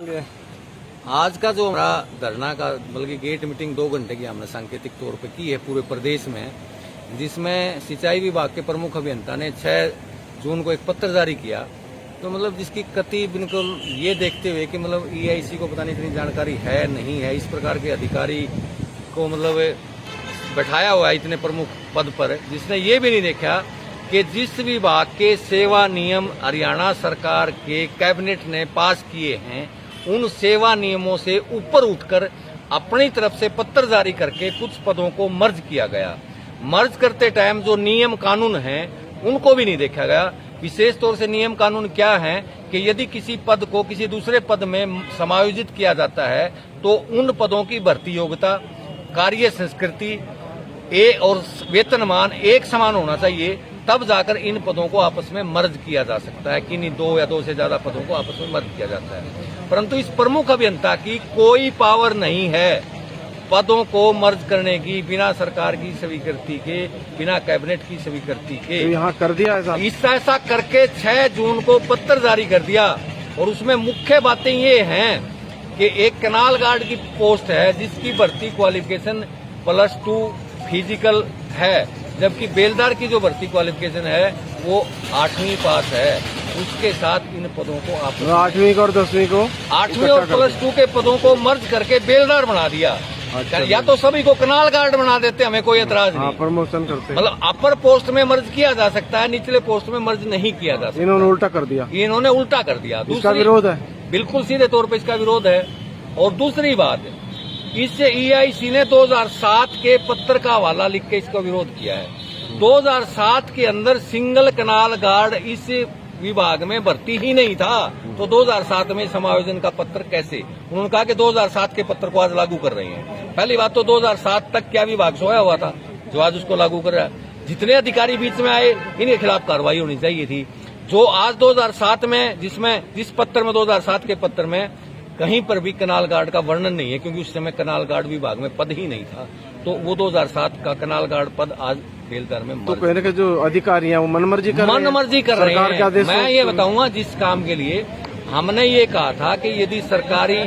आज का जो हमारा धरना का बल्कि गेट मीटिंग 2 घंटे की हमने सांकेतिक तौर पे की है पूरे प्रदेश में, जिसमें सिंचाई विभाग के प्रमुख अभियंता ने 6 जून को एक पत्र जारी किया। तो मतलब जिसकी कति बिल्कुल ये देखते हुए कि मतलब ईआईसी को पता नहीं इतनी जानकारी है नहीं है, इस प्रकार के अधिकारी को मतलब बैठाया हुआ है इतने प्रमुख पद पर, जिसने ये भी नहीं देखा कि जिस विभाग के सेवा नियम हरियाणा सरकार के कैबिनेट ने पास किए हैं उन सेवा नियमों से ऊपर उठकर अपनी तरफ से पत्र जारी करके कुछ पदों को मर्ज किया गया। मर्ज करते टाइम जो नियम कानून हैं उनको भी नहीं देखा गया। विशेष तौर से नियम कानून क्या है कि यदि किसी पद को किसी दूसरे पद में समायोजित किया जाता है तो उन पदों की भर्ती योग्यता, कार्य संस्कृति और वेतनमान एक समान होना चाहिए, तब जाकर इन पदों को आपस में मर्ज किया जा सकता है। किन्हीं 2 या 2 से ज्यादा पदों को आपस में मर्ज किया जाता है। परंतु इस प्रमुख अभियंता की कोई पावर नहीं है पदों को मर्ज करने की, बिना सरकार की स्वीकृति के, बिना कैबिनेट की स्वीकृति के। तो यहाँ कर दिया ऐसा करके 6 जून को पत्र जारी कर दिया। और उसमें मुख्य बातें ये हैं कि एक कैनाल गार्ड की पोस्ट है जिसकी भर्ती क्वालिफिकेशन +2 फिजिकल है, जबकि बेलदार की जो भर्ती क्वालिफिकेशन है वो 8वीं पास है। उसके साथ इन पदों को आप 8वीं को और 10वीं को 8वीं और +2 के पदों को मर्ज करके बेलदार बना दिया। अच्छा, या तो सभी को कनाल गार्ड बना देते, हमें कोई एतराज नहीं। प्रमोशन करते, मतलब अपर पोस्ट में मर्ज किया जा सकता है, निचले पोस्ट में मर्ज नहीं किया जा सकता। इन्होंने उल्टा कर दिया। इन्होंने उल्टा कर दिया। इसका विरोध है, बिल्कुल सीधे तौर पर इसका विरोध है। और दूसरी बात, इससे ईआईसी ने 2007 के पत्र का हवाला लिख के इसका विरोध किया है। 2007 के अंदर सिंगल कनाल गार्ड इस विभाग में भर्ती ही नहीं था, तो 2007 में समायोजन का पत्र कैसे? उन्होंने कहा कि 2007 के पत्र को आज लागू कर रहे हैं। पहली बात तो 2007 तक क्या विभाग सोया हुआ था जो आज उसको लागू कर रहा है? जितने अधिकारी बीच में आए इनके खिलाफ कार्रवाई होनी चाहिए थी। जो आज 2007 में जिस पत्र में 2007 के पत्र में कहीं पर भी कनाल गार्ड का वर्णन नहीं है, क्योंकि उस समय कनाल गार्ड विभाग में पद ही नहीं था, तो वो 2007 का कनाल गार्ड पद आज बेलदार में तो कहने के जो अधिकारी हैं वो मनमर्जी कर रहे हैं। मैं ये बताऊंगा, जिस काम के लिए हमने ये कहा था कि यदि सरकारी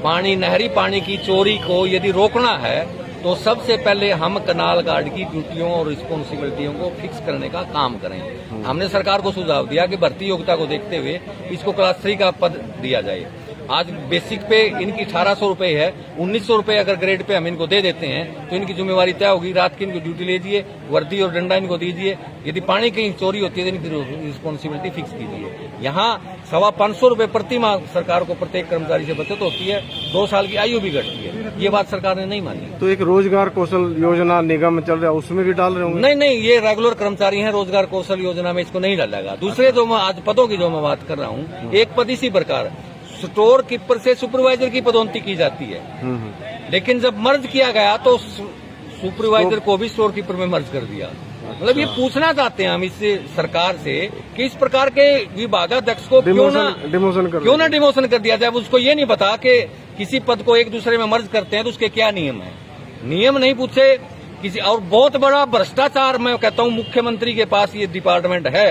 पानी, नहरी पानी की चोरी को यदि रोकना है तो सबसे पहले हम कनाल गार्ड की ड्यूटियों और रिस्पॉन्सिबिलिटियों को फिक्स करने का काम करें। हमने सरकार को सुझाव दिया कि भर्ती योग्यता को देखते हुए इसको क्लास 3 का पद दिया जाए। आज बेसिक पे इनकी 1800 रुपए है, 1900 रुपए अगर ग्रेड पे हम इनको दे देते हैं तो इनकी जिम्मेवारी तय होगी। रात की इनको ड्यूटी लीजिए, वर्दी और डंडा इनको दीजिए। यदि पानी की चोरी होती है तो इनकी रिस्पॉन्सिबिलिटी फिक्स कीजिए। यहाँ 550 रुपए प्रति माह सरकार को प्रत्येक कर्मचारी से बचत होती है, 2 साल की आयु भी घटती है। ये बात सरकार ने नहीं मानी। तो एक रोजगार कौशल योजना निगम चल रहा है, उसमें भी डाल रहे होंगे? नहीं, ये रेगुलर कर्मचारी हैं, रोजगार कौशल योजना में इसको नहीं डालेगा। दूसरे जो मैं आज पदों की जो मैं बात कर रहा हूँ, एक पद इसी प्रकार स्टोर कीपर से सुपरवाइजर की पदोन्नति की जाती है, लेकिन जब मर्ज किया गया तो सुपरवाइजर को भी स्टोर कीपर में मर्ज कर दिया। मतलब ये पूछना चाहते हैं हम इस सरकार से कि इस प्रकार के विभागाध्यक्ष को क्यों ना डिमोशन कर दिया जाए। उसको ये नहीं पता कि किसी पद को एक दूसरे में मर्ज करते हैं तो उसके क्या नियम है। नियम नहीं पूछे किसी। और बहुत बड़ा भ्रष्टाचार मैं कहता हूँ मुख्यमंत्री के पास ये डिपार्टमेंट है।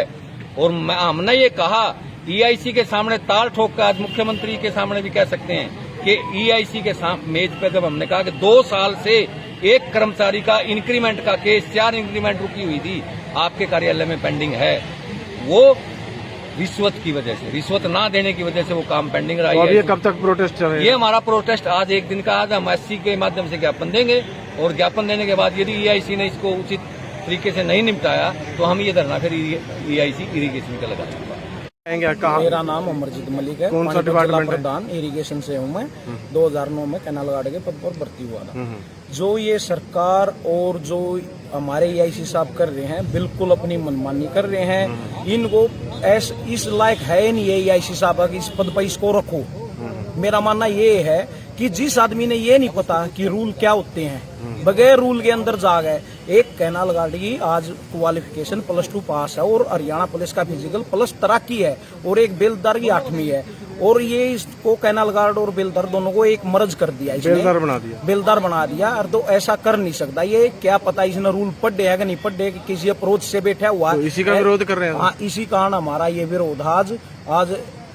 और हमने ये कहा ईआईसी के सामने ताल ठोक कर, आज मुख्यमंत्री के सामने भी कह सकते हैं कि ईआईसी के मेज पे जब हमने कहा कि 2 साल से एक कर्मचारी का इंक्रीमेंट का केस, 4 इंक्रीमेंट रुकी हुई थी, आपके कार्यालय में पेंडिंग है, वो रिश्वत की वजह से, रिश्वत ना देने की वजह से वो काम पेंडिंग रहा है। ये कब तक प्रोटेस्ट चलेगा? ये हमारा प्रोटेस्ट आज 1 दिन का, आज हम एससी के माध्यम से ज्ञापन देंगे और ज्ञापन देने के बाद यदि ईआईसी ने इसको उचित तरीके से नहीं निपटाया तो हम ये धरना फिर ईआईसी इरिगेशन का लगाएंगे। मेरा नाम अमरजीत मलिक है। कौन सा डिपार्टमेंट? प्रधान इरिगेशन से हूँ मैं। 2009 में कैनाल गार्ड के पद पर भर्ती हुआ था। जो ये सरकार और जो हमारे ईआईसी साहब कर रहे हैं, बिल्कुल अपनी मनमानी कर रहे हैं। इनको इस लायक है नहीं ये ईआईसी साहब कि इस पद पर इसको रखो। मेरा मानना ये है कि जिस आदमी ने ये नहीं पता कि रूल क्या होते हैं, बगैर रूल के अंदर जा गए। एक कैनाल गार्ड की आज क्वालिफिकेशन +2 पास है और हरियाणा पुलिस का फिजिकल प्लस तराकी है, और एक बेलदार की 8वीं है, और ये इसको कैनाल गार्ड और बेलदार दोनों को एक मर्ज कर दिया, बेलदार बना दिया। और तो ऐसा कर नहीं सकता। ये क्या पता इसने रूल पढ़े है कि नहीं पढ़े, कि किसी अप्रोच से बैठा हुआ, तो इसी का विरोध कर रहे हैं। हाँ, इसी कारण हमारा ये विरोध आज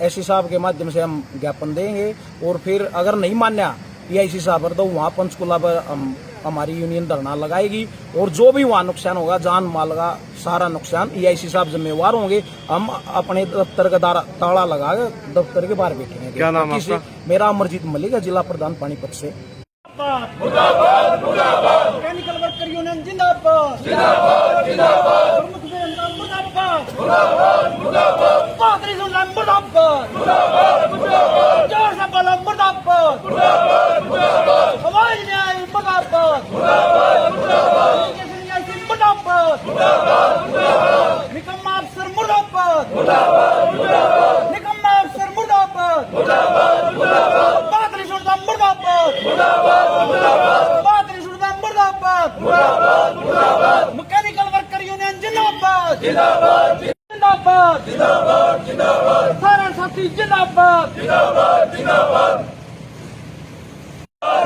एससी साहब के माध्यम से हम ज्ञापन देंगे और फिर अगर नहीं मान्या पीआईसी साहब पर तो वहाँ पंचकुला पर हमारी यूनियन धरना लगाएगी और जो भी वहाँ नुकसान होगा जान माल का सारा नुकसान ईआईसी साहब जिम्मेवार होंगे। हम अपने दफ्तर का ताला लगा के दफ्तर के बाहर बैठेंगे। क्या नाम है आपका? मेरा अमरजीत मलिक है, जिला प्रधान पानीपत से। मैकेनिकल वर्कर यूनियन जिंदाबाद जिंदाबाद जिंदाबाद मुर्दाबाद मुर्दाबाद पादरी सुल्तान मुर्दाबाद मुर्दाबाद मुर्दाबाद जोर से बोलो मुर्दाबाद मुर्दाबाद मुर्दाबाद समाज न्याय मुर्दाबाद मुर्दाबाद मुर्दाबाद मुर्दाबाद मुर्दाबाद मुर्दाबाद निकम्मा अफसर मुर्दाबाद मुर्दाबाद मुर्दाबाद निकम्मा अफसर मुर्दाबाद मुर्दाबाद मुर्दाबाद पादरी सुल्तान मुर्दाबाद मुर्दाबाद मुर्दाबाद पादरी सुल्तान मुर्दाबाद मुर्दाबाद मुर्दाबाद मैकेनिकल वर्कर यूनियन जिंदाबाद जिंदाबाद जिंदाबाद जिंदाबाद जिंदाबाद सारा साथी जिंदाबाद जिंदाबाद जिंदाबाद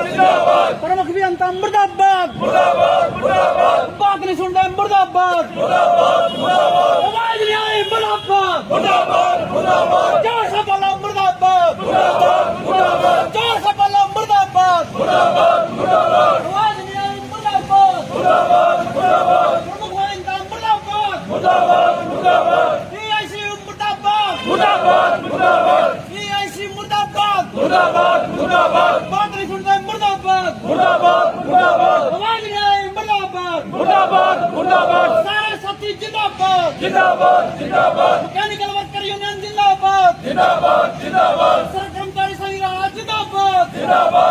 जिंदाबाद प्रमुख अभियंता मुर्दाबाद मुर्दाबाद मुर्दाबाद बात नहीं सुनता मुर्दाबाद मुर्दाबाद मुर्दाबाद आवाज नहीं आई मुर्दाबाद मुर्दाबाद मुर्दाबाद जोर से बोलो मुर्दाबाद मुर्दाबाद मुर्दाबाद जोर से बोलो मुर्दाबाद मुर्दाबाद मुर्दाबाद आवाज नहीं आई मुर्दाबाद मुर्दाबाद मुर्दाबाद प्रमुख अभियंता मुर्दाबाद मुर्दाबाद मुर्दाबाद पीआईसी मुर्दाबाद मुर्दाबाद मुर्दाबाद पीआईसी मुर्दाबाद मुर्दाबाद मुर्दाबाद बात नहीं सुनता मुर्दाबाद मुर्दाबाद मुर्दाबाद आवाज नहीं आई मुर्दाबाद मुर्दाबाद मुर्दाबाद सारे साथी जिंदाबाद जिंदाबाद जिंदाबाद मैकेनिकल वर्कर यूनियन जिंदाबाद जिंदाबाद जिंदाबाद सर कर्मचारी संघ जिंदाबाद जिंदाबाद